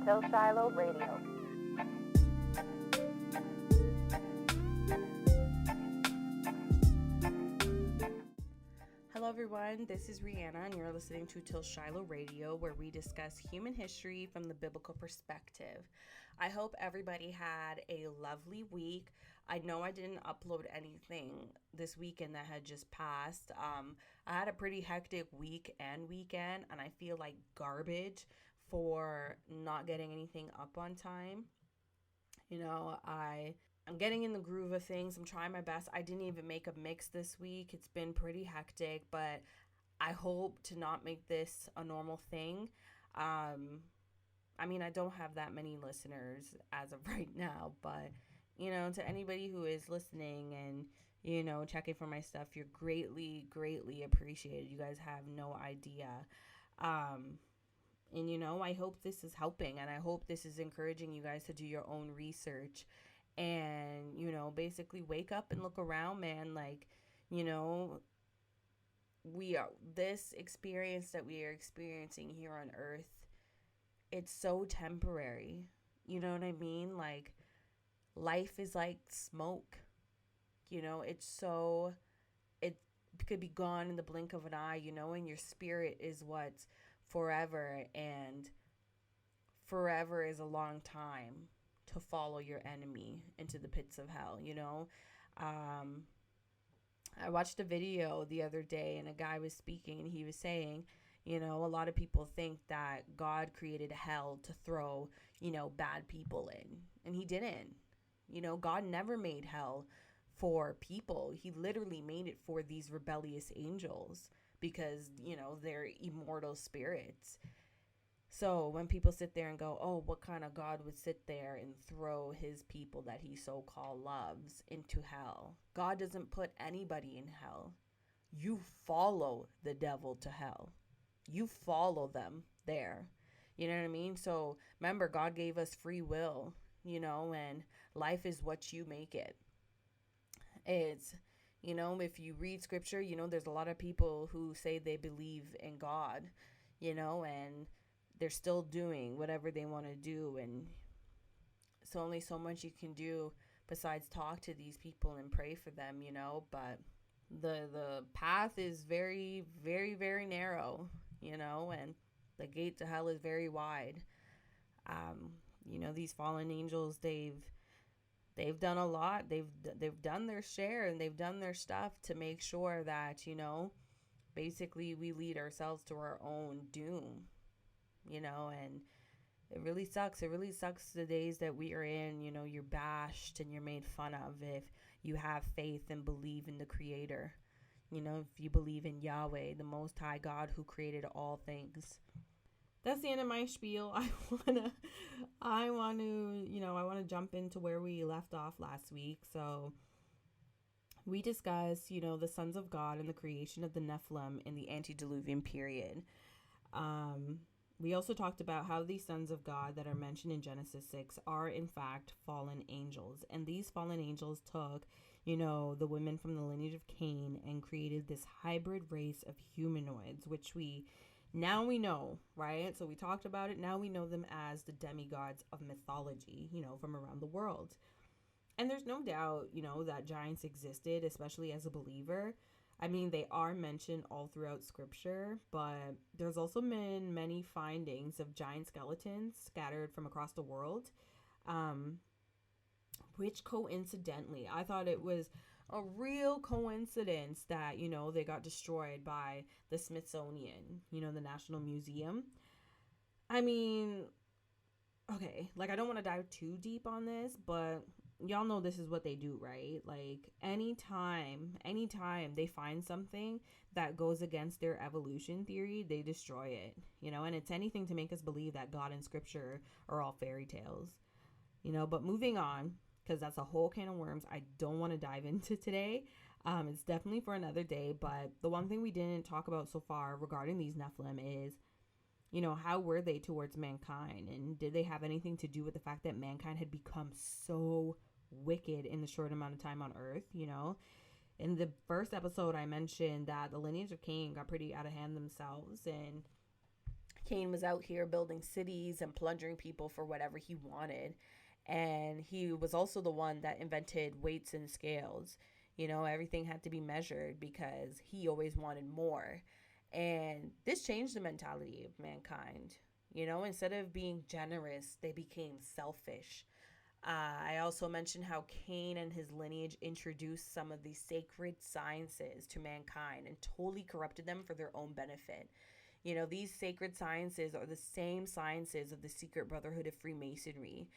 Till Shiloh Radio. Hello everyone, this is Rihanna and you're listening to Till Shiloh Radio, where we discuss human history from the biblical perspective. I hope everybody had a lovely week. I know I didn't upload anything this weekend that had just passed. I had a pretty hectic week and weekend, and I feel like garbage for not getting anything up on time. I'm getting in the groove of things. I'm trying my best. I didn't even make a mix this week. It's been pretty hectic, but I hope to not make this a normal thing. I don't have that many listeners as of right now, but, to anybody who is listening and, checking for my stuff, you're greatly, greatly appreciated. You guys have no idea. I hope this is helping, and I hope this is encouraging you guys to do your own research and, basically wake up and look around, man. This experience that we are experiencing here on earth, it's so temporary. You know what I mean? Like, life is like smoke. It could be gone in the blink of an eye, and your spirit is what's forever, and forever is a long time to follow your enemy into the pits of hell. I watched a video the other day, and a guy was speaking, and he was saying, a lot of people think that God created hell to throw, bad people in, and he didn't. God never made hell for people. He literally made it for these rebellious angels because, they're immortal spirits. So when people sit there and go, oh, what kind of God would sit there and throw his people that he so-called loves into hell? God doesn't put anybody in hell. You follow the devil to hell. You follow them there. You know what I mean? So remember, God gave us free will, and life is what you make it. It's, if you read scripture, there's a lot of people who say they believe in God, and they're still doing whatever they want to do, and it's only so much you can do besides talk to these people and pray for them, but the path is very, very, very narrow, and the gate to hell is very wide. These fallen angels, they've done a lot. They've done their share, and they've done their stuff to make sure that, basically we lead ourselves to our own doom. And it really sucks. It really sucks the days that we are in. You're bashed and you're made fun of if you have faith and believe in the Creator. If you believe in Yahweh, the Most High God who created all things. That's the end of my spiel. I want to jump into where we left off last week. So we discussed, the sons of God and the creation of the Nephilim in the Antediluvian period. We also talked about how these sons of God that are mentioned in Genesis 6 are in fact fallen angels. And these fallen angels took, the women from the lineage of Cain and created this hybrid race of humanoids, which now we know, right? So we talked about it. Now we know them as the demi-gods of mythology, from around the world. And there's no doubt, that giants existed, especially as a believer. They are mentioned all throughout scripture, but there's also been many findings of giant skeletons scattered from across the world, which coincidentally, I thought it was a real coincidence that, they got destroyed by the Smithsonian, the National Museum. Okay, I don't want to dive too deep on this, but y'all know this is what they do, right? Anytime they find something that goes against their evolution theory, they destroy it, and it's anything to make us believe that God and scripture are all fairy tales, but moving on, because that's a whole can of worms I don't want to dive into today. It's definitely for another day, but the one thing we didn't talk about so far regarding these Nephilim is, how were they towards mankind, and did they have anything to do with the fact that mankind had become so wicked in the short amount of time on earth? In the first episode I mentioned that the lineage of Cain got pretty out of hand themselves, and Cain was out here building cities and plundering people for whatever he wanted. And he was also the one that invented weights and scales. You know, everything had to be measured because he always wanted more. And this changed the mentality of mankind. You know, instead of being generous, they became selfish. I also mentioned how Cain and his lineage introduced some of these sacred sciences to mankind and totally corrupted them for their own benefit. You know, these sacred sciences are the same sciences of the secret brotherhood of Freemasonry.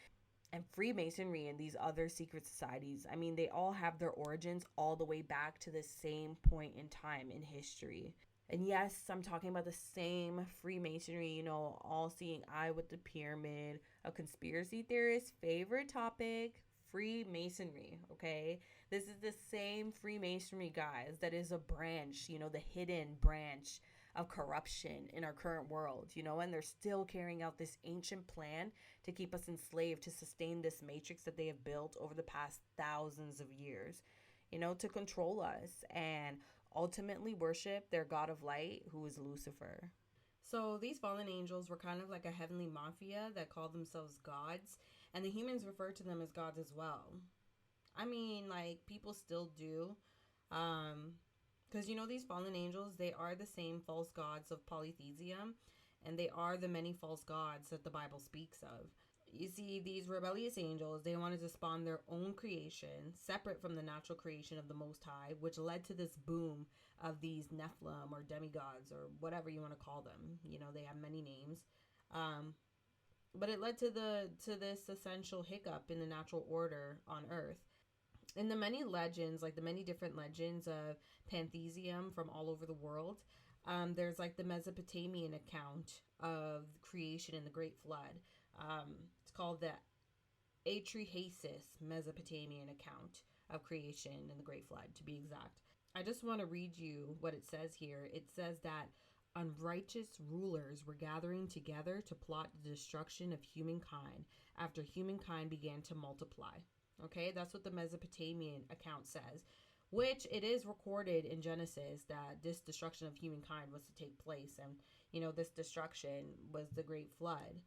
And Freemasonry and these other secret societies, I mean, they all have their origins all the way back to the same point in time in history. And yes, I'm talking about the same Freemasonry, you know, all seeing eye with the pyramid, a conspiracy theorist's favorite topic, Freemasonry, okay? This is the same Freemasonry, guys, that is a branch, you know, the hidden branch of corruption in our current world, you know, and they're still carrying out this ancient plan to keep us enslaved, to sustain this matrix that they have built over the past thousands of years, you know, to control us and ultimately worship their god of light, who is Lucifer. So these fallen angels were kind of like a heavenly mafia that called themselves gods, and the humans referred to them as gods as well. I mean, like, people still do. Because, you know, these fallen angels, they are the same false gods of polytheism, and they are the many false gods that the Bible speaks of. You see, these rebellious angels, they wanted to spawn their own creation, separate from the natural creation of the Most High, which led to this boom of these Nephilim or demi-gods or whatever you want to call them. You know, they have many names. But it led to this essential hiccup in the natural order on Earth. In the many legends, like the many different legends of pantheism from all over the world, there's like the Mesopotamian account of creation and the Great Flood. It's called the Atrahasis Mesopotamian account of creation and the Great Flood, to be exact. I just want to read you what it says here. It says that unrighteous rulers were gathering together to plot the destruction of humankind after humankind began to multiply. Okay, that's what the Mesopotamian account says, which it is recorded in Genesis that this destruction of humankind was to take place. And, you know, this destruction was the Great Flood.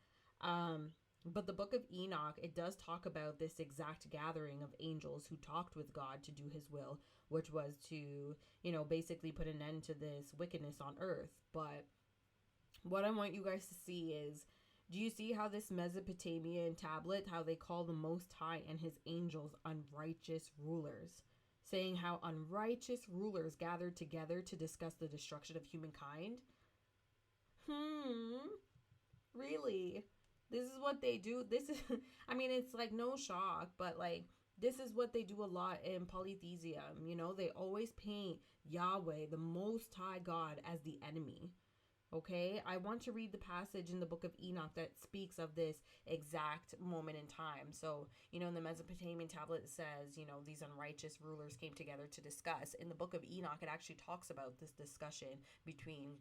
But the book of Enoch, it does talk about this exact gathering of angels who talked with God to do his will, which was to, you know, basically put an end to this wickedness on earth. But what I want you guys to see is, do you see how this Mesopotamian tablet, how they call the Most High and his angels unrighteous rulers, saying how unrighteous rulers gathered together to discuss the destruction of humankind? Really? This is what they do. This is, I mean, it's like no shock, but like, this is what they do a lot in polytheism. You know, they always paint Yahweh, the Most High God, as the enemy. Okay, I want to read the passage in the book of Enoch that speaks of this exact moment in time. So, you know, in the Mesopotamian tablet, it says, you know, these unrighteous rulers came together to discuss. In the book of Enoch, it actually talks about this discussion between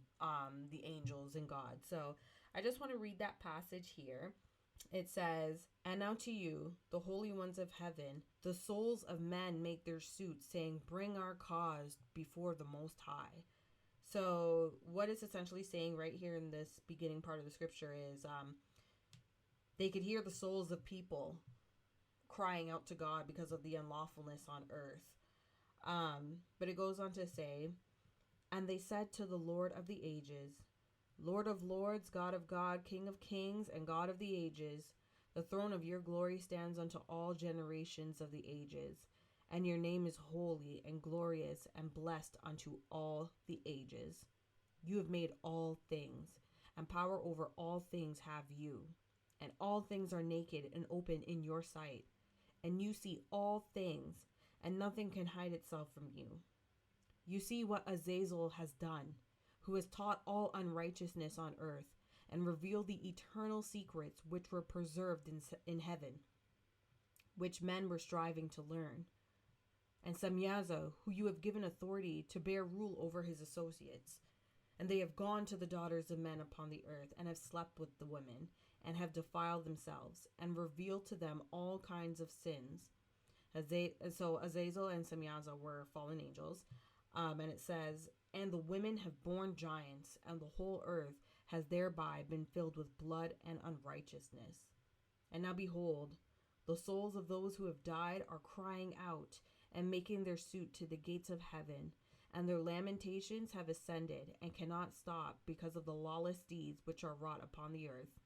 the angels and God. So I just want to read that passage here. It says, "And now to you, the holy ones of heaven, the souls of men make their suit, saying, bring our cause before the Most High." So what it's essentially saying right here in this beginning part of the scripture is they could hear the souls of people crying out to God because of the unlawfulness on earth. But it goes on to say, "And they said to the Lord of the ages, Lord of lords, God of God, King of kings, and God of the ages, the throne of your glory stands unto all generations of the ages. And your name is holy and glorious and blessed unto all the ages. You have made all things, and power over all things have you. And all things are naked and open in your sight. And you see all things, and nothing can hide itself from you. You see what Azazel has done, who has taught all unrighteousness on earth, and revealed the eternal secrets which were preserved in heaven, which men were striving to learn. And Samyaza, who you have given authority to bear rule over his associates. And they have gone to the daughters of men upon the earth, and have slept with the women, and have defiled themselves, and revealed to them all kinds of sins." So Azazel and Samyaza were fallen angels. And it says, "And the women have borne giants, and the whole earth has thereby been filled with blood and unrighteousness. And now behold, the souls of those who have died are crying out and making their suit to the gates of heaven, and their lamentations have ascended and cannot stop because of the lawless deeds which are wrought upon the earth.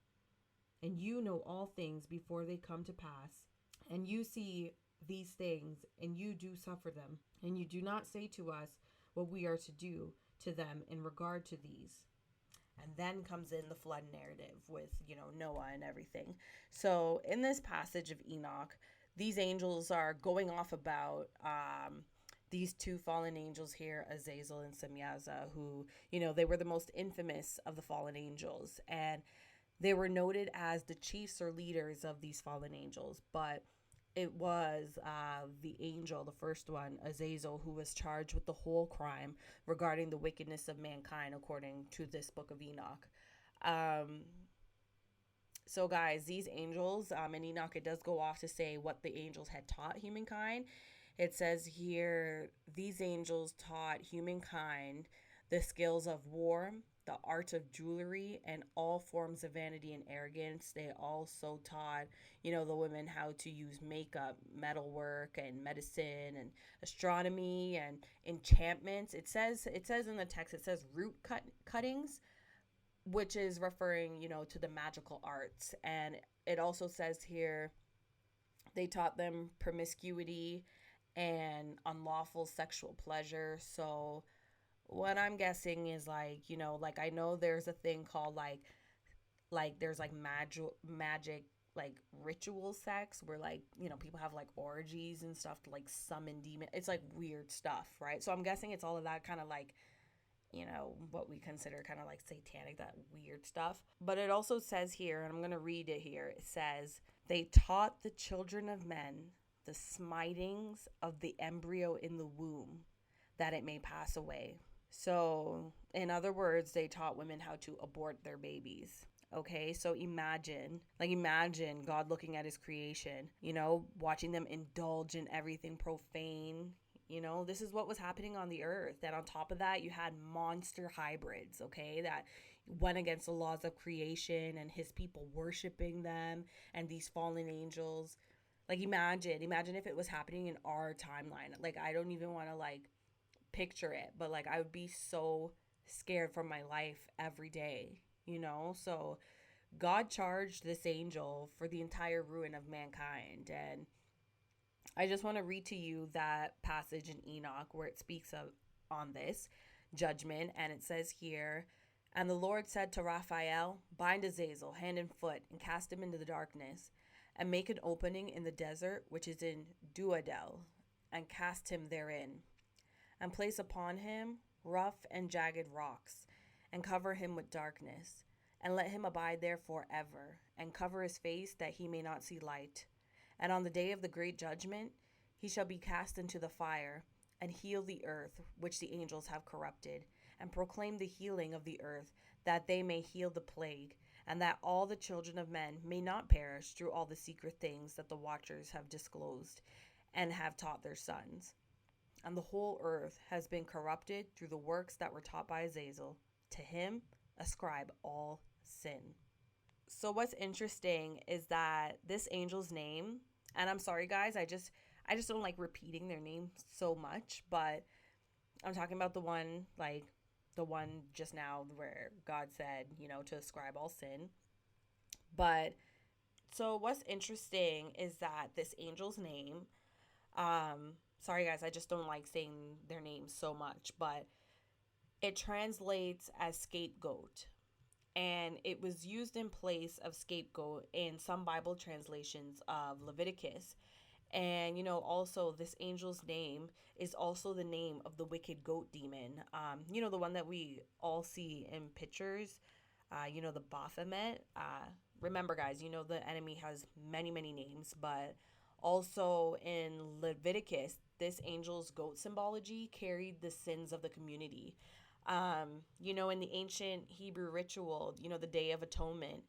And you know all things before they come to pass, and you see these things, and you do suffer them, and you do not say to us what we are to do to them in regard to these. And then comes in the flood narrative with, Noah and everything. So in this passage of Enoch, these angels are going off about these two fallen angels here, Azazel and Semyaza, who, they were the most infamous of the fallen angels. And they were noted as the chiefs or leaders of these fallen angels. But it was the angel, the first one, Azazel, who was charged with the whole crime regarding the wickedness of mankind, according to this book of Enoch. So, guys, these angels, in Enoch, it does go off to say what the angels had taught humankind. It says here, these angels taught humankind the skills of war, the art of jewelry, and all forms of vanity and arrogance. They also taught, the women how to use makeup, metalwork, and medicine, and astronomy, and enchantments. It says in the text, it says cuttings, which is referring, to the magical arts. And it also says here, they taught them promiscuity and unlawful sexual pleasure. So what I'm guessing is like I know there's a thing called like there's like magic like ritual sex where people have like orgies and stuff to like summon demons. It's like weird stuff, right? So I'm guessing it's all of that kind of like what we consider kind of like satanic, that weird stuff. But it also says here, and I'm going to read it here, it says, they taught the children of men the smitings of the embryo in the womb, that it may pass away. So, in other words, they taught women how to abort their babies. Okay, so imagine God looking at his creation, watching them indulge in everything profane. This is what was happening on the earth. And on top of that, you had monster hybrids, okay, that went against the laws of creation and his people worshiping them and these fallen angels. Like, imagine if it was happening in our timeline. Like, I don't even want to picture it, but I would be so scared for my life every day, So God charged this angel for the entire ruin of mankind. And I just want to read to you that passage in Enoch where it speaks of on this judgment. And it says here, and the Lord said to Raphael, bind Azazel hand and foot and cast him into the darkness, and make an opening in the desert which is in Duadel, and cast him therein, and place upon him rough and jagged rocks, and cover him with darkness, and let him abide there forever, and cover his face that he may not see light. And on the day of the great judgment, he shall be cast into the fire, and heal the earth, which the angels have corrupted, and proclaim the healing of the earth, that they may heal the plague, and that all the children of men may not perish through all the secret things that the watchers have disclosed, and have taught their sons. And the whole earth has been corrupted through the works that were taught by Azazel. To him ascribe all sin. So what's interesting is that this angel's name, and I'm sorry guys, I just don't like repeating their name so much, but I'm talking about the one just now where God said, to ascribe all sin. But so what's interesting is that this angel's name, sorry guys, I just don't like saying their names so much, but it translates as scapegoat. And it was used in place of scapegoat in some Bible translations of Leviticus. And, also this angel's name is also the name of the wicked goat demon. The one that we all see in pictures, the Baphomet. Remember, guys, the enemy has many, many names. But also in Leviticus, this angel's goat symbology carried the sins of the community. In the ancient Hebrew ritual, the Day of Atonement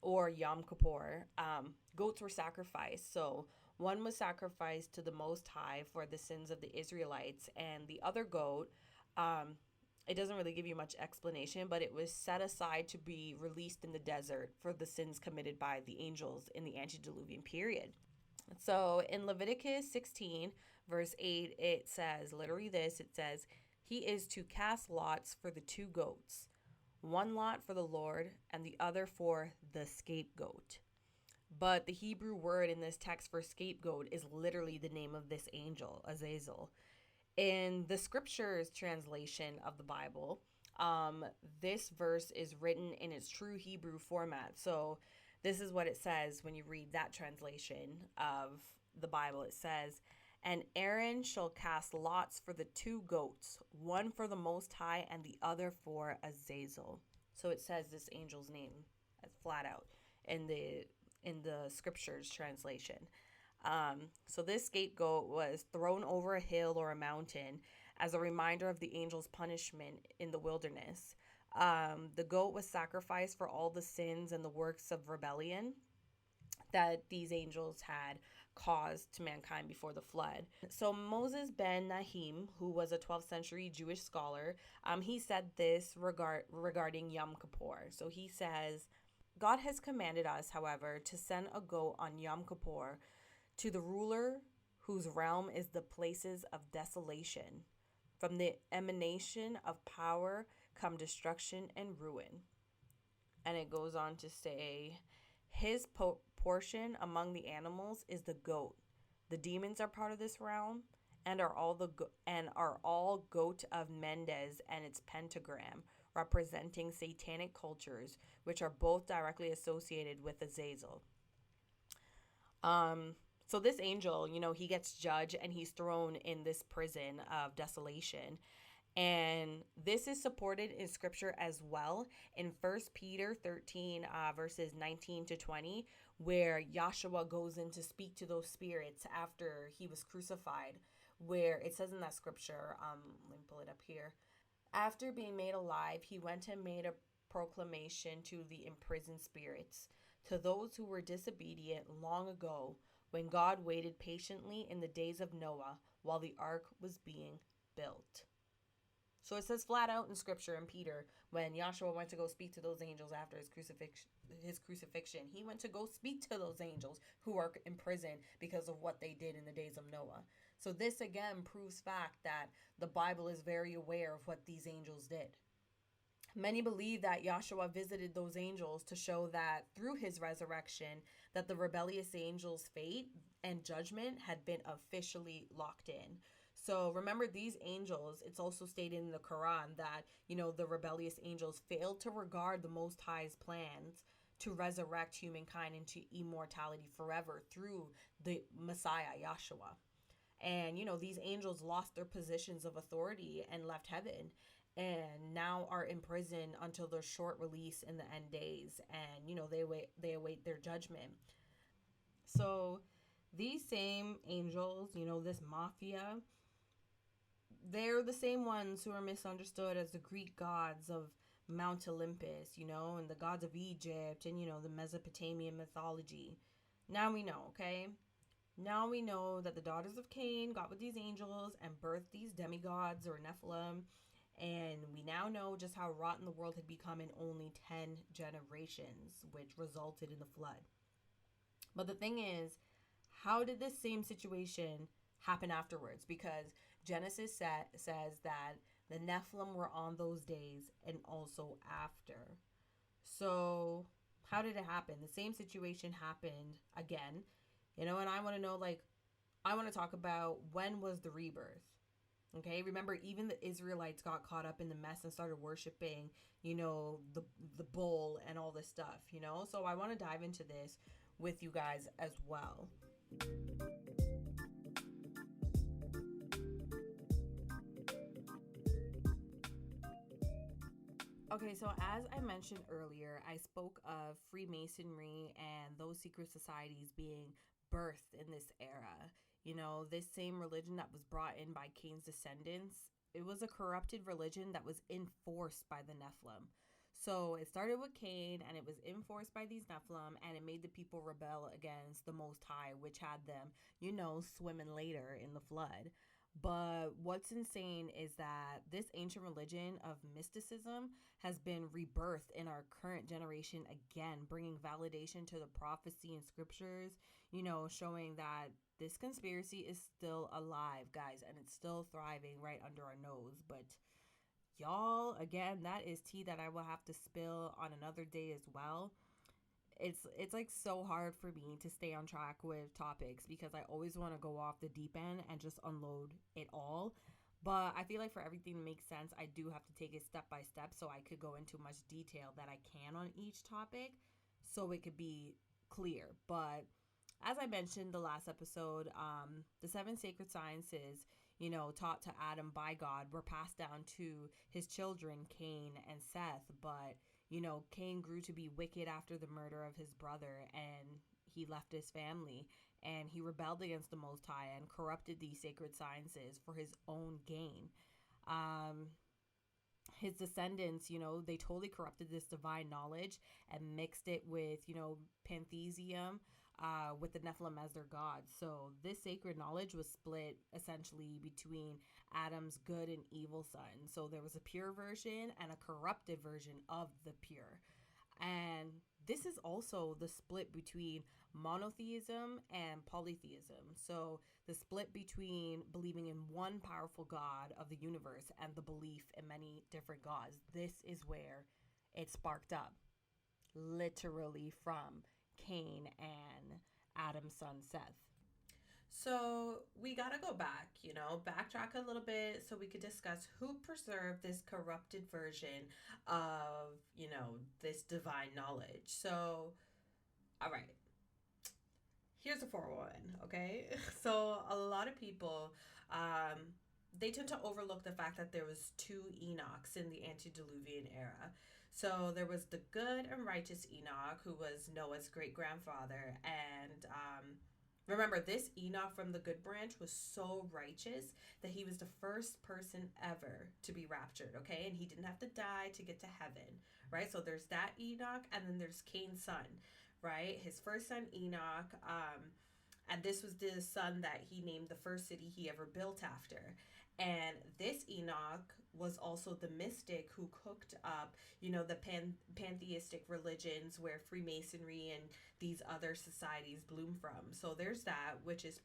or Yom Kippur, goats were sacrificed. So one was sacrificed to the Most High for the sins of the Israelites, and the other goat, It doesn't really give you much explanation, but it was set aside to be released in the desert for the sins committed by the angels in the antediluvian period. So in Leviticus 16, verse 8, it says literally this, it says, he is to cast lots for the two goats, one lot for the Lord and the other for the scapegoat. But the Hebrew word in this text for scapegoat is literally the name of this angel, Azazel. In the scriptures translation of the Bible, this verse is written in its true Hebrew format. So this is what it says when you read that translation of the Bible. It says, and Aaron shall cast lots for the two goats, one for the Most High and the other for Azazel. So it says this angel's name flat out in the scriptures translation. So this scapegoat was thrown over a hill or a mountain as a reminder of the angel's punishment in the wilderness. The goat was sacrificed for all the sins and the works of rebellion that these angels had caused to mankind before the flood. So Moses ben Nahim, who was a 12th century Jewish scholar, he said this regarding Yom Kippur. So he says, God has commanded us, however, to send a goat on Yom Kippur to the ruler whose realm is the places of desolation. From the emanation of power come destruction and ruin. And it goes on to say, his portion among the animals is the goat. The demons are part of this realm and are all goat of Mendes and its pentagram, representing satanic cultures, which are both directly associated with Azazel. So this angel, he gets judged and he's thrown in this prison of desolation. And this is supported in scripture as well in 1 Peter 13, verses 19 to 20, where Yahshua goes in to speak to those spirits after he was crucified, where it says in that scripture, let me pull it up here. After being made alive, he went and made a proclamation to the imprisoned spirits, to those who were disobedient long ago, when God waited patiently in the days of Noah while the ark was being built. So it says flat out in scripture in Peter, when Yahshua went to go speak to those angels after his crucifixion, he went to go speak to those angels who are in prison because of what they did in the days of Noah. So this again proves fact that the Bible is very aware of what these angels did. Many believe that Yahshua visited those angels to show that through his resurrection, that the rebellious angels' fate and judgment had been officially locked in. So remember, these angels, it's also stated in the Quran that, the rebellious angels failed to regard the Most High's plans to resurrect humankind into immortality forever through the Messiah, Yahshua. And, these angels lost their positions of authority and left heaven, and now are in prison until their short release in the end days. And, they await their judgment. So these same angels, this mafia, they're the same ones who are misunderstood as the Greek gods of Mount Olympus, and the gods of Egypt and, the Mesopotamian mythology. Now we know, okay? Now we know that the daughters of Cain got with these angels and birthed these demi-gods or Nephilim. And we now know just how rotten the world had become in only 10 generations, which resulted in the flood. But the thing is, how did this same situation happen afterwards? Because Genesis says that the Nephilim were on those days and also after. So how did it happen? The same situation happened again, and I want to know, I want to talk about when was the rebirth. Okay, remember, even the Israelites got caught up in the mess and started worshiping, the bull and all this stuff, So I want to dive into this with you guys as well. Okay, so as I mentioned earlier, I spoke of Freemasonry and those secret societies being birthed in this era. This same religion that was brought in by Cain's descendants, it was a corrupted religion that was enforced by the Nephilim. So it started with Cain and it was enforced by these Nephilim, and it made the people rebel against the Most High, which had them, swimming later in the flood. But what's insane is that this ancient religion of mysticism has been rebirthed in our current generation again, bringing validation to the prophecy and scriptures, showing that this conspiracy is still alive, guys, and it's still thriving right under our nose. But y'all, again, that is tea that I will have to spill on another day as well. It's like so hard for me to stay on track with topics because I always want to go off the deep end and just unload it all. But I feel like for everything to make sense, I do have to take it step by step so I could go into much detail that I can on each topic so it could be clear. But as I mentioned the last episode, the seven sacred sciences, taught to Adam by God were passed down to his children, Cain and Seth. But, Cain grew to be wicked after the murder of his brother, and he left his family, and he rebelled against the Most High and corrupted these sacred sciences for his own gain. Um, his descendants, they totally corrupted this divine knowledge and mixed it with, pantheism, with the Nephilim as their gods. So this sacred knowledge was split essentially between Adam's good and evil son. So there was a pure version and a corrupted version of the pure. And this is also the split between monotheism and polytheism. So the split between believing in one powerful God of the universe and the belief in many different gods. This is where it sparked up, literally from Cain and Adam's son Seth. So we got to go back, backtrack a little bit so we could discuss who preserved this corrupted version of, this divine knowledge. So, all right, here's a 401, okay? So a lot of people, they tend to overlook the fact that there was two Enochs in the Antediluvian era. So there was the good and righteous Enoch, who was Noah's great-grandfather, and remember, this Enoch from the good branch was so righteous that he was the first person ever to be raptured, okay? And he didn't have to die to get to heaven, right? So there's that Enoch, and then there's Cain's son, right? His first son, Enoch, and this was the son that he named the first city he ever built after. And this Enoch was also the mystic who cooked up, the pantheistic religions where Freemasonry and these other societies bloom from. So there's that, which is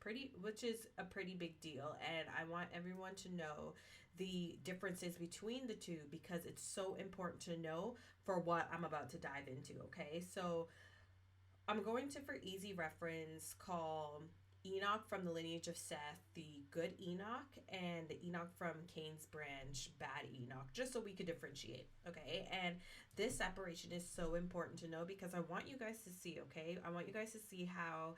a pretty big deal. And I want everyone to know the differences between the two because it's so important to know for what I'm about to dive into, okay? So I'm going to, for easy reference, call Enoch from the lineage of Seth the good Enoch, and the Enoch from Cain's branch, bad Enoch, just so we could differentiate, okay? And this separation is so important to know because I want you guys to see, okay? I want you guys to see how,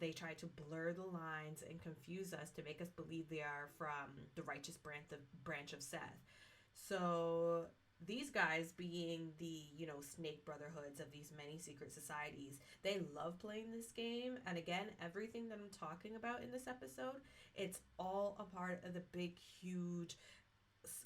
they try to blur the lines and confuse us to make us believe they are from the righteous branch of Seth. So these guys, being the snake brotherhoods of these many secret societies, they love playing this game. And again, everything that I'm talking about in this episode, it's all a part of the big huge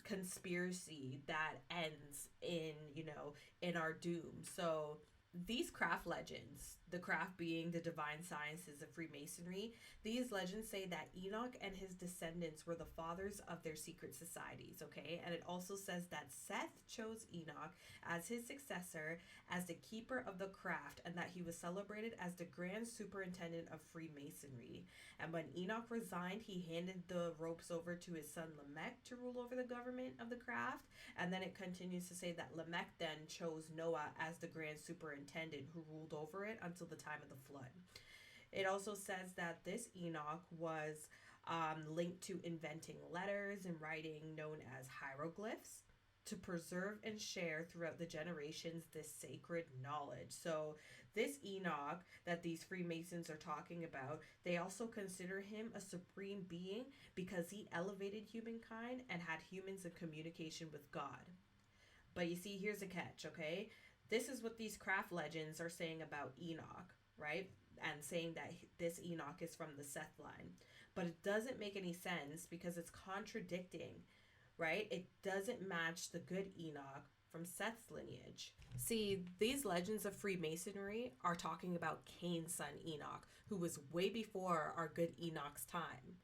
conspiracy that ends in our doom. So these craft legends, the craft being the divine sciences of Freemasonry, these legends say that Enoch and his descendants were the fathers of their secret societies, okay? And it also says that Seth chose Enoch as his successor as the keeper of the craft, and that he was celebrated as the grand superintendent of Freemasonry. And when Enoch resigned, he handed the ropes over to his son Lamech to rule over the government of the craft. And then it continues to say that Lamech then chose Noah as the grand superintendent who ruled over it until the time of the flood. It also says that this Enoch was linked to inventing letters and writing known as hieroglyphs to preserve and share throughout the generations this sacred knowledge. So this Enoch that these Freemasons are talking about, they also consider him a supreme being because he elevated humankind and had humans in communication with God. But you see, here's a catch, okay? This is what these craft legends are saying about Enoch, right? And saying that this Enoch is from the Seth line. But it doesn't make any sense because it's contradicting, right? It doesn't match the good Enoch from Seth's lineage. See, these legends of Freemasonry are talking about Cain's son Enoch, who was way before our good Enoch's time.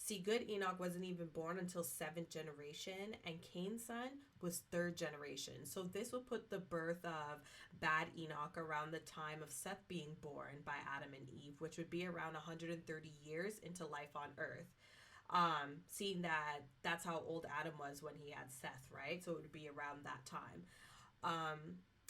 See, good Enoch wasn't even born until seventh generation, and Cain's son was third generation. So this would put the birth of bad Enoch around the time of Seth being born by Adam and Eve, which would be around 130 years into life on earth. Seeing that that's how old Adam was when he had Seth, right? So it would be around that time. Um,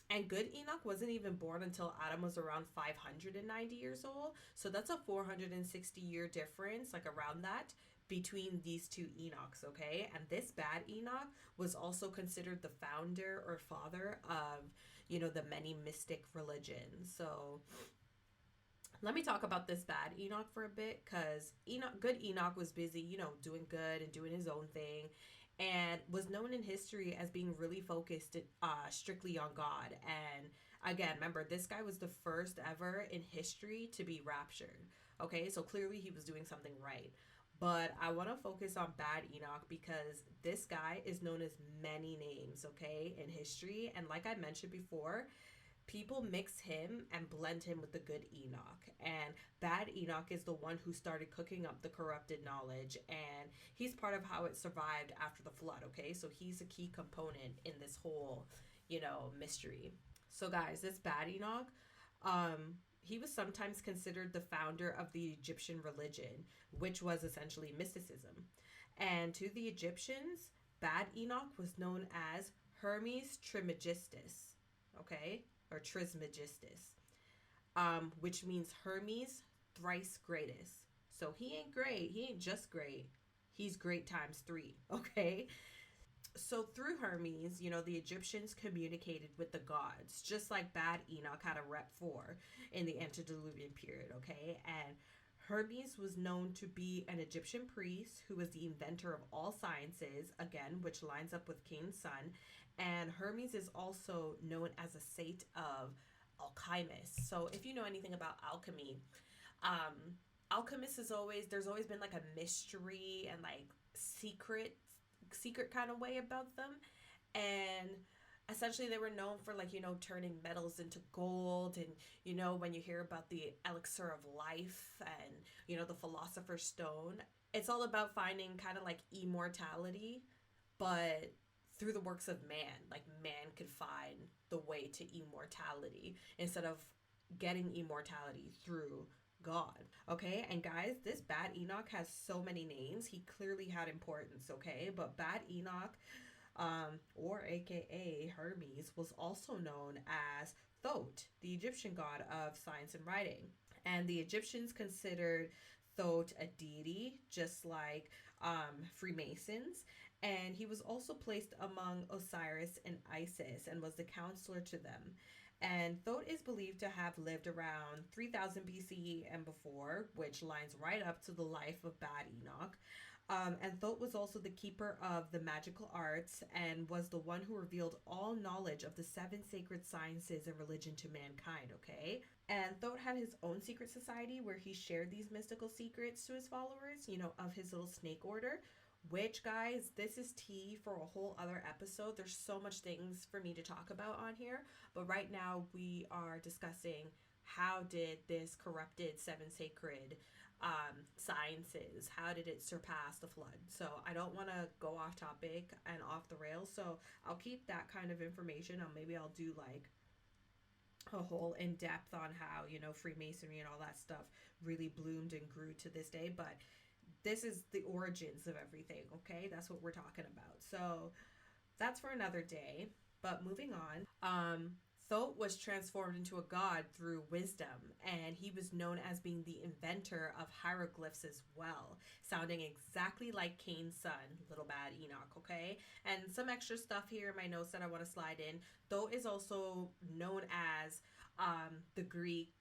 and good Enoch wasn't even born until Adam was around 590 years old. So that's a 460-year difference, like around that, between these two Enochs, okay? And this bad Enoch was also considered the founder or father of, the many mystic religions. So let me talk about this bad Enoch for a bit, because good Enoch was busy, doing good and doing his own thing, and was known in history as being really focused strictly on God. And again, remember, this guy was the first ever in history to be raptured. Okay, so clearly he was doing something right. But I want to focus on bad Enoch because this guy is known as many names, okay, in history. And like I mentioned before, people mix him and blend him with the good Enoch. And bad Enoch is the one who started cooking up the corrupted knowledge, and he's part of how it survived after the flood, okay? So he's a key component in this whole, mystery. So guys, this bad Enoch, he was sometimes considered the founder of the Egyptian religion, which was essentially mysticism. And to the Egyptians, bad Enoch was known as Hermes Trismegistus, okay? Or Trismegistus, which means Hermes thrice greatest. So he ain't great. He ain't just great. He's great times 3, okay? So through Hermes, the Egyptians communicated with the gods, just like bad Enoch had a rep for in the Antediluvian period, okay? And Hermes was known to be an Egyptian priest who was the inventor of all sciences, again, which lines up with Cain's son. And Hermes is also known as a saint of alchemists. So if you know anything about alchemy, alchemists there's always been like a mystery and like secret kind of way about them. And essentially they were known for turning metals into gold, and when you hear about the elixir of life and the philosopher's stone, it's all about finding kind of like immortality, but through the works of man. Like man could find the way to immortality instead of getting immortality through God. Okay, and guys, this bad Enoch has so many names. He clearly had importance, okay? But bad Enoch, or aka Hermes, was also known as Thoth, the Egyptian god of science and writing. And the Egyptians considered Thoth a deity, just like Freemasons. And he was also placed among Osiris and Isis and was the counselor to them. And Thoth is believed to have lived around 3000 BCE and before, which lines right up to the life of bad Enoch. And Thoth was also the keeper of the magical arts and was the one who revealed all knowledge of the 7 sacred sciences and religion to mankind, okay? And Thoth had his own secret society where he shared these mystical secrets to his followers, of his little snake order, which, guys, this is tea for a whole other episode. There's so much things for me to talk about on here, but right now we are discussing how did this corrupted 7 sacred sciences, how did it surpass the flood? So I don't want to go off topic and off the rails, so I'll keep that kind of information. Maybe I'll do like a whole in-depth on how Freemasonry and all that stuff really bloomed and grew to this day, but this is the origins of everything, okay? That's what we're talking about. So that's for another day. But moving on, Thoth was transformed into a god through wisdom, and he was known as being the inventor of hieroglyphs as well, sounding exactly like Cain's son, little bad Enoch, okay? And some extra stuff here in my notes that I want to slide in. Thoth is also known as the Greek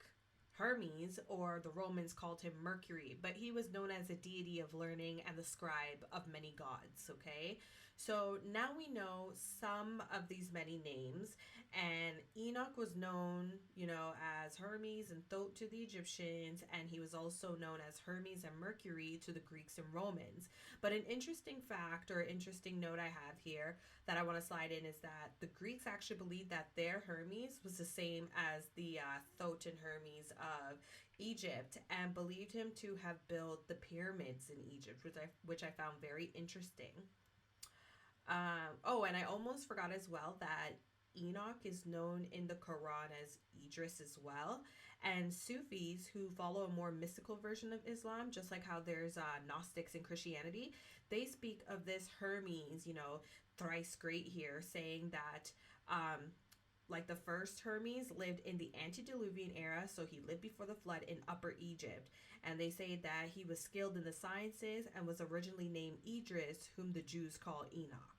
Hermes, or the Romans called him Mercury, but he was known as a deity of learning and the scribe of many gods, okay? So now we know some of these many names, and Enoch was known, as Hermes and Thoth to the Egyptians, and he was also known as Hermes and Mercury to the Greeks and Romans. But an interesting fact or interesting note I have here that I want to slide in is that the Greeks actually believed that their Hermes was the same as the Thoth and Hermes of Egypt, and believed him to have built the pyramids in Egypt, which I found very interesting. And I almost forgot as well that Enoch is known in the Quran as Idris as well. And Sufis, who follow a more mystical version of Islam, just like how there's Gnostics in Christianity, they speak of this Hermes, thrice great here, saying that like the first Hermes lived in the Antediluvian era, so he lived before the flood in Upper Egypt. And they say that he was skilled in the sciences and was originally named Idris, whom the Jews call Enoch.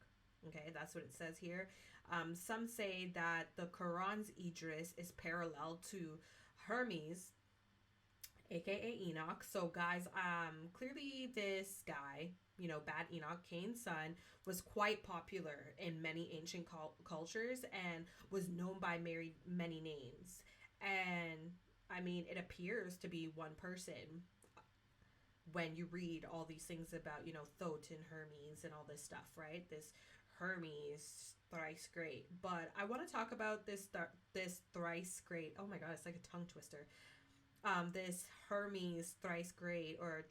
Okay, that's what it says here. Some say that the Quran's Idris is parallel to Hermes, aka Enoch. So, guys, clearly this guy, Bad Enoch, Cain's son, was quite popular in many ancient cultures and was known by many names. And I mean, it appears to be one person when you read all these things about, Thoth and Hermes and all this stuff, right? This Hermes thrice great. But I want to talk about this thrice great. Oh my god, it's like a tongue twister. This Hermes thrice great, or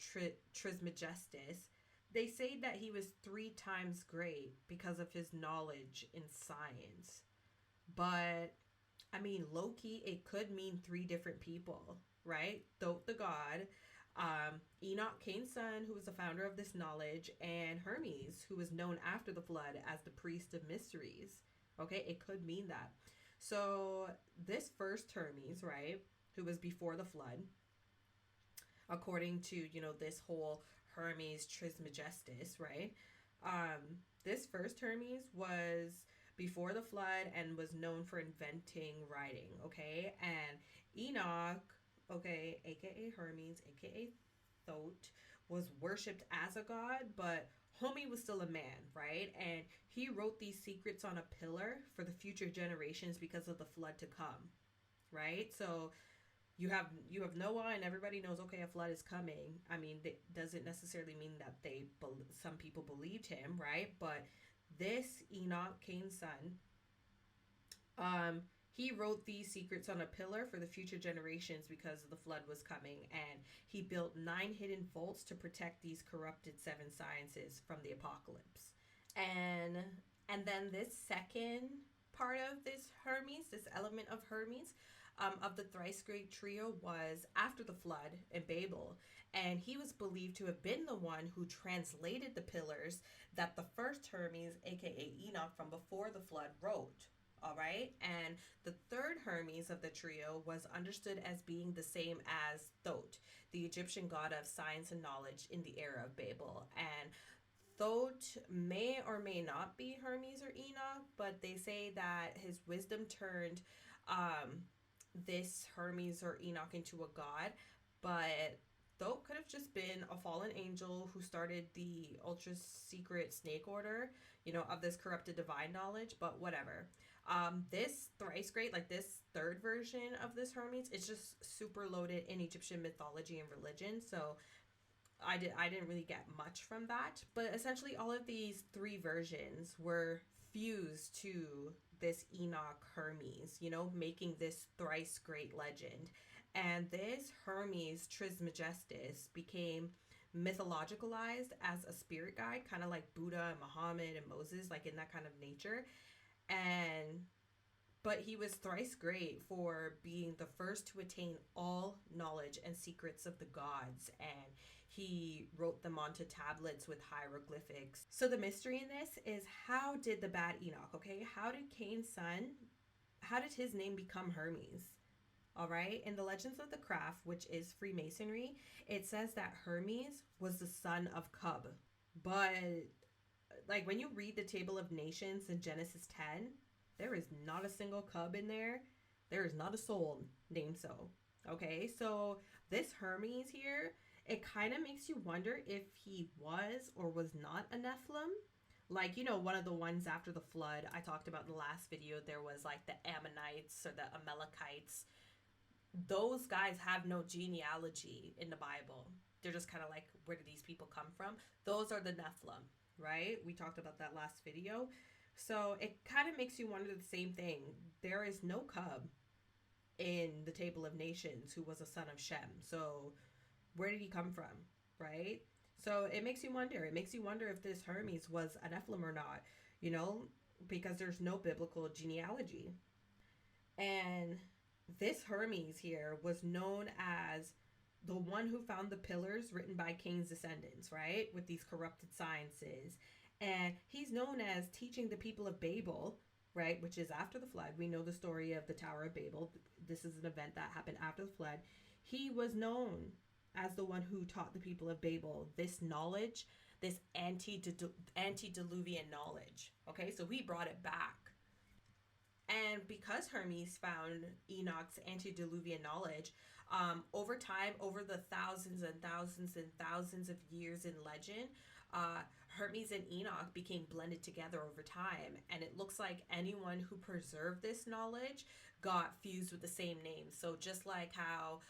Trismegistus. They say that he was 3 times great because of his knowledge in science. But I mean, low key, it could mean 3 different people, right? Thoth the god, Enoch, Cain's son, who was the founder of this knowledge, and Hermes, who was known after the flood as the priest of mysteries. Okay, it could mean that. So this first Hermes, right, who was before the flood, according to, this whole Hermes Trismegistus, right? This first Hermes was before the flood and was known for inventing writing, okay? And Enoch, okay, aka Hermes, aka Thoth, was worshipped as a god, but homie was still a man, right? And he wrote these secrets on a pillar for the future generations because of the flood to come, right? So you have Noah, and everybody knows, okay, a flood is coming. I mean, it doesn't necessarily mean that some people believed him, right? But this Enoch, Cain's son, he wrote these secrets on a pillar for the future generations because the flood was coming, and he built 9 hidden vaults to protect these corrupted 7 sciences from the apocalypse. And then this second part of this Hermes, this element of Hermes, of the thrice great trio, was after the flood in Babel, and he was believed to have been the one who translated the pillars that the first Hermes, aka Enoch, from before the flood wrote. All right, and the third Hermes of the trio was understood as being the same as Thoth, the Egyptian god of science and knowledge in the era of Babel. And Thoth may or may not be Hermes or Enoch, but they say that his wisdom turned this Hermes or Enoch into a god. But Thoth could have just been a fallen angel who started the ultra secret snake order, of this corrupted divine knowledge, but whatever. This thrice great, like this third version of this Hermes, it's just super loaded in Egyptian mythology and religion. So I didn't really get much from that. But essentially all of these 3 versions were fused to this Enoch Hermes, making this thrice great legend. And this Hermes Trismegistus became mythologicalized as a spirit guide, kind of like Buddha and Muhammad and Moses, like in that kind of nature. But he was thrice great for being the first to attain all knowledge and secrets of the gods, and he wrote them onto tablets with hieroglyphics. So the mystery in this is, how did the bad Enoch, okay, how did his name become Hermes? All right, in the Legends of the Craft, which is Freemasonry, it says that Hermes was the son of Cub. But like when you read the Table of Nations in Genesis 10, there is not a single Cub in there. There is not a soul named so. Okay, so this Hermes here, it kind of makes you wonder if he was or was not a Nephilim. Like, you know, one of the ones after the flood I talked about in the last video, there was like the Ammonites or the Amalekites. Those guys have no genealogy in the Bible. They're just kind of like, where do these people come from? Those are the Nephilim, right? We talked about that last video. So it kind of makes you wonder the same thing. There is no cub in the Table of Nations who was a son of Shem. So where did he come from, right? So it makes you wonder. It makes you wonder if this Hermes was a Nephilim or not, you know, because there's no biblical genealogy. And this Hermes here was known as the one who found the pillars written by Cain's descendants, right? With these corrupted sciences. And he's known as teaching the people of Babel, right? Which is after the flood. We know the story of the Tower of Babel. This is an event that happened after the flood. He was known as the one who taught the people of Babel this knowledge, this antediluvian knowledge. Okay, so he brought it back. And because Hermes found Enoch's antediluvian knowledge, over time, over the thousands and thousands and thousands of years in legend, Hermes and Enoch became blended together over time. And it looks like anyone who preserved this knowledge got fused with the same name. So just like how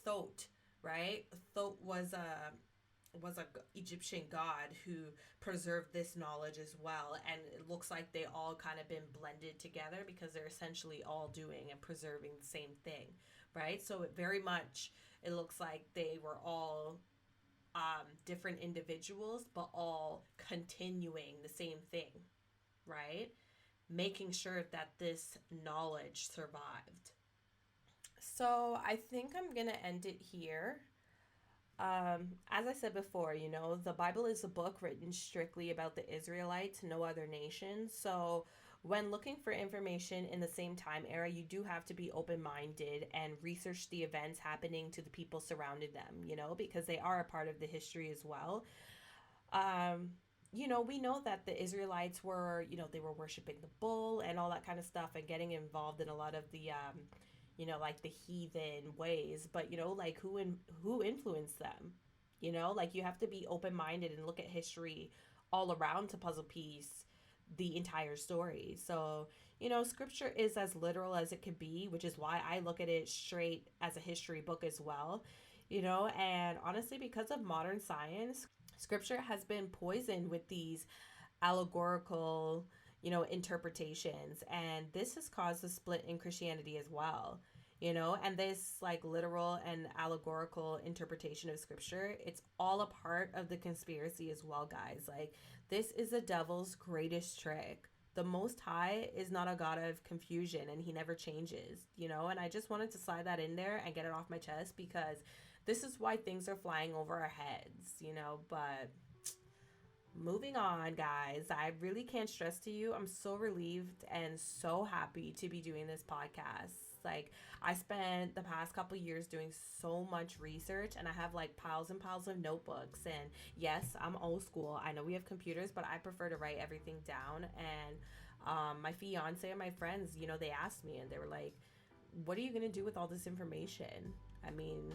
Thoth, right? Thoth was a Egyptian god who preserved this knowledge as well, and it looks like they all kind of been blended together because they're essentially all doing and preserving the same thing, right? So it very much, it looks like they were all different individuals, but all continuing the same thing, right? Making sure that this knowledge survived. So I think I'm gonna end it here. As I said before, you know, the Bible is a book written strictly about the Israelites, no other nations. So when looking for information in the same time era, you do have to be open-minded and research the events happening to the people surrounding them, you know, because they are a part of the history as well. You know, we know that the Israelites were, you know, they were worshiping the bull and all that kind of stuff and getting involved in a lot of the you know, like the heathen ways, but you know, like who influenced them? You know, like you have to be open-minded and look at history all around to puzzle piece the entire story. So, you know, scripture is as literal as it could be, which is why I look at it straight as a history book as well. You know, and honestly, because of modern science, scripture has been poisoned with these allegorical, you know, interpretations, and this has caused a split in Christianity as well, you know. And this like literal and allegorical interpretation of scripture, it's all a part of the conspiracy as well, guys. Like, this is the devil's greatest trick. The Most High is not a god of confusion, and he never changes, you know. And I just wanted to slide that in there and get it off my chest because this is why things are flying over our heads, you know. But moving on, guys, I really can't stress to you, I'm so relieved and so happy to be doing this podcast. Like, I spent the past couple years doing so much research, and I have like piles and piles of notebooks. And yes, I'm old school. I know we have computers, but I prefer to write everything down. And my fiance and my friends, you know, they asked me and they were like, what are you going to do with all this information? I mean,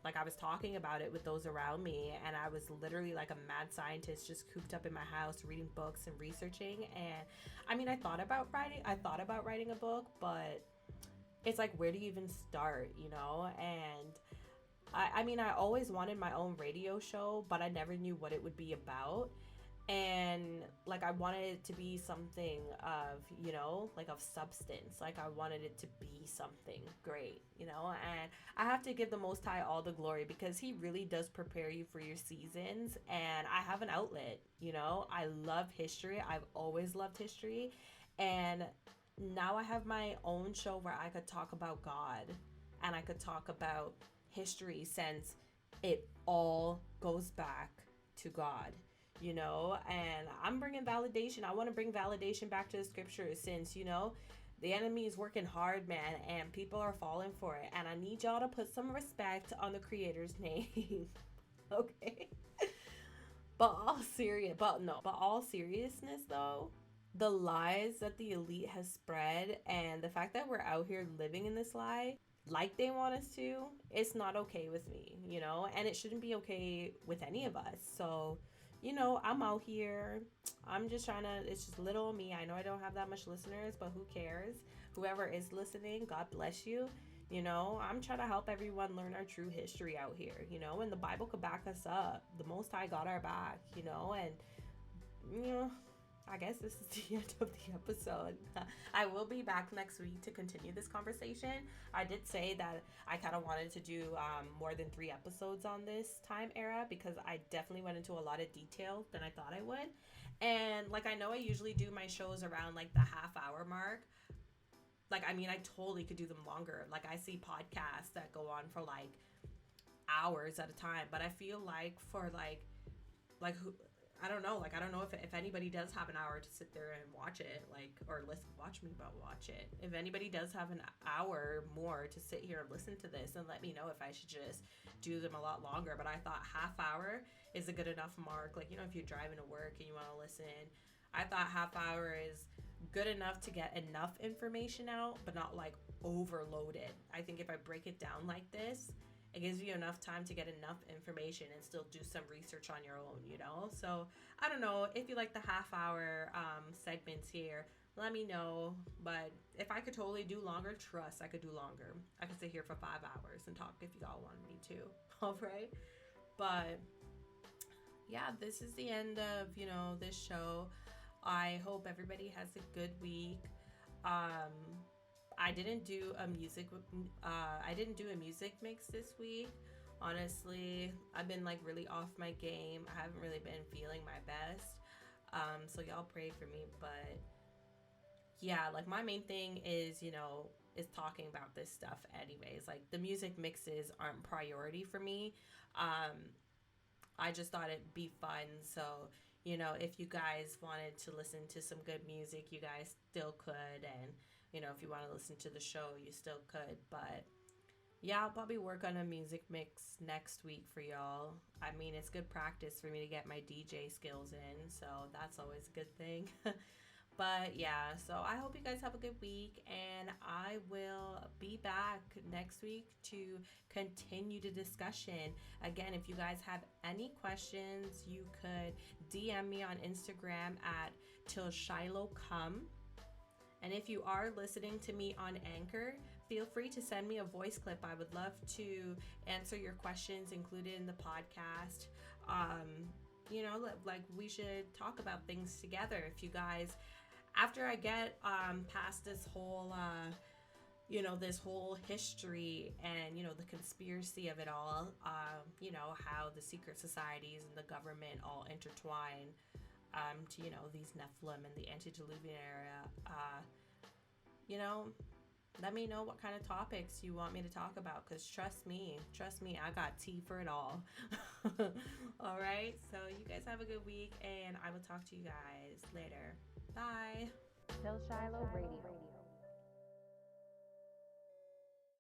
like, I was talking about it with those around me, and I was literally like a mad scientist just cooped up in my house reading books and researching. And I mean, I thought about writing a book, but it's like, where do you even start, you know? And I mean, I always wanted my own radio show, but I never knew what it would be about. And like, I wanted it to be something of, you know, like of substance. Like, I wanted it to be something great, you know. And I have to give the Most High all the glory because he really does prepare you for your seasons. And I have an outlet, you know. I love history. I've always loved history. And now I have my own show where I could talk about God and I could talk about history, since it all goes back to God, you know. And I'm bringing validation. I want to bring validation back to the scriptures, since, you know, the enemy is working hard, man, and people are falling for it. And I need y'all to put some respect on the creator's name. Okay. But all seriousness though, the lies that the elite has spread and the fact that we're out here living in this lie like they want us to, it's not okay with me, you know. And it shouldn't be okay with any of us. So, I'm out here. I'm just trying to, it's just little me. I know I don't have that much listeners, but who cares? Whoever is listening, God bless you. I'm trying to help everyone learn our true history out here, and the Bible could back us up. The Most High got our back, and, you know, I guess this is the end of the episode. I will be back next week to continue this conversation. I did say that I kind of wanted to do more than 3 episodes on this time era because I definitely went into a lot of detail than I thought I would. And like, I know I usually do my shows around like the half-hour mark. Like, I mean, I totally could do them longer. Like, I see podcasts that go on for like hours at a time, but I feel like for like who, I don't know. Like, I don't know if anybody does have an hour to sit there and watch it, like, or listen, watch me, but watch it. If anybody does have an hour more to sit here and listen to this, then let me know if I should just do them a lot longer. But I thought half hour is a good enough mark. Like, if you're driving to work and you want to listen, I thought half hour is good enough to get enough information out, but not like overloaded. I think if I break it down like this, it gives you enough time to get enough information and still do some research on your own, So I don't know if you like the half-hour segments here. Let me know. But if I could totally do longer, trust I could do longer. I could sit here for 5 hours and talk if y'all wanted me to. All right. But yeah, this is the end of this show. I hope everybody has a good week. I didn't do a music mix this week. Honestly, I've been like really off my game. I haven't really been feeling my best. So y'all pray for me. But yeah, like my main thing is, is talking about this stuff anyways. Like the music mixes aren't priority for me. I just thought it'd be fun. So, if you guys wanted to listen to some good music, you guys still could. And if you want to listen to the show, you still could. But yeah, I'll probably work on a music mix next week for y'all. I mean, it's good practice for me to get my DJ skills in, so that's always a good thing. But yeah, so I hope you guys have a good week, and I will be back next week to continue the discussion. Again, if you guys have any questions, you could DM me on Instagram at Till Shiloh Come. And if you are listening to me on Anchor, feel free to send me a voice clip. I would love to answer your questions included in the podcast. Like we should talk about things together. If you guys, after I get past this whole, this whole history and, the conspiracy of it all, how the secret societies and the government all intertwine to, these Nephilim and the Antediluvian era, let me know what kind of topics you want me to talk about, because trust me, I got tea for it all. All right, so you guys have a good week, and I will talk to you guys later. Bye. Till Shiloh Radio.